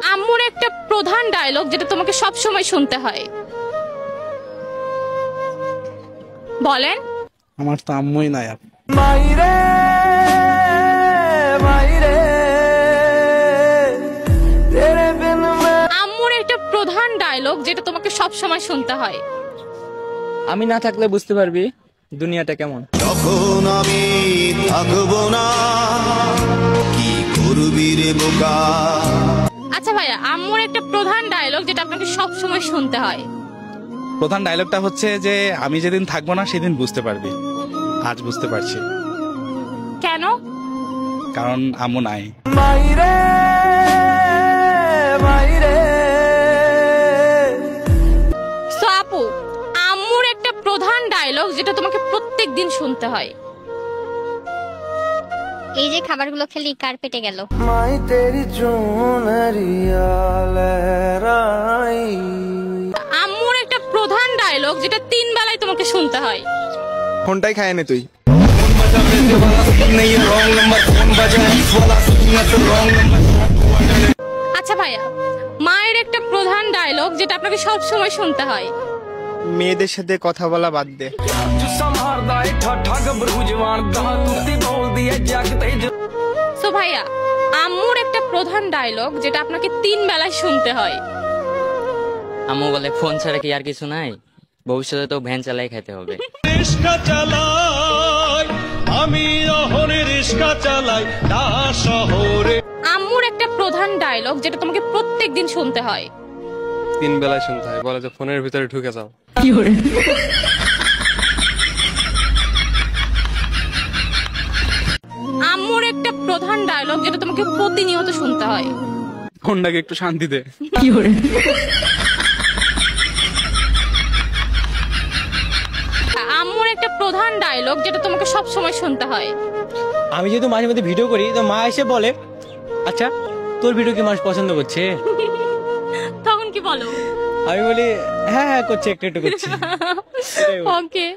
আম্মুর একটা প্রধান ডায়লগ যেটা তোমাকে সব সময় শুনতে হয়, বলেন। আমার তো আম্মুই নাই। আম্মুর একটা প্রধান ডায়লগ যেটা তোমাকে সব সময় শুনতে হয়। আমি না থাকলে বুঝতে পারবি দুনিয়াটা কেমন। তখন আমি থাকবো না, কি করবি রে বোকা। আচ্ছা ভাইয়া, আম্মুর একটা প্রধান ডায়লগ যেটা আপনাকে সব সময় শুনতে হয়। প্রধান ডায়লগটা হচ্ছে যে আমি যেদিন থাকবো না সেদিন বুঝতে পারবি। আজ বুঝতে পারছি। কেন? কারণ আম্মু নাই। সো আপু, আম্মুর একটা প্রধান ডায়লগ যেটা তোমাকে প্রত্যেক দিন শুনতে হয়। এই যে খাবারগুলো খেলি কার পেটে গেল। আম্মুর একটা প্রধান ডায়লগ যেটা 3 বেলায় তোমাকে শুনতে হয়। ফোনটাই খায় নে তুই। আচ্ছা ভাইয়া, মায়ের একটা প্রধান ডায়লগ যেটা আপনাকে সব সময় শুনতে হয়। মেয়েদের সাথে কথা বলা বাদ দে। সো ভাইয়া, আম্মুর একটা প্রধান ডায়লগ যেটা আপনাকে 3 বেলায় শুনতে হয়। আম্মু বলে ফোন ছাড়া কি আর কিছু নাই, ভবিষ্যতে তো ভ্যান চালাই খেতে হবে। রিস্কা চালাই আমি, অহরে রিস্কা চালাই না শহরে। আম্মুর একটা প্রধান ডায়লগ যেটা তোমাকে প্রত্যেক দিন শুনতে হয়। 3 বেলায় শুনতে হয়, বলে যে ফোনের ভিতরে ঢুকে যাও। আম্মুর একটা প্রধান ডায়লগ যেটা তোমাকে প্রতিনিয়ত শুনতে হয়। ফোনটাকে একটু শান্তি দে। আম্মুর একটা প্রধান ডায়লগ যেটা তোমাকে সব সময় শুনতে হয়। আমি যেহেতু মাঝে মধ্যে ভিডিও করি, তো মা এসে বলে, আচ্ছা তোর ভিডিও কি মানুষ পছন্দ করছে? তখন কি বলো? আমি বলি হ্যাঁ হ্যাঁ করছে, একটু একটু করছে। ওকে।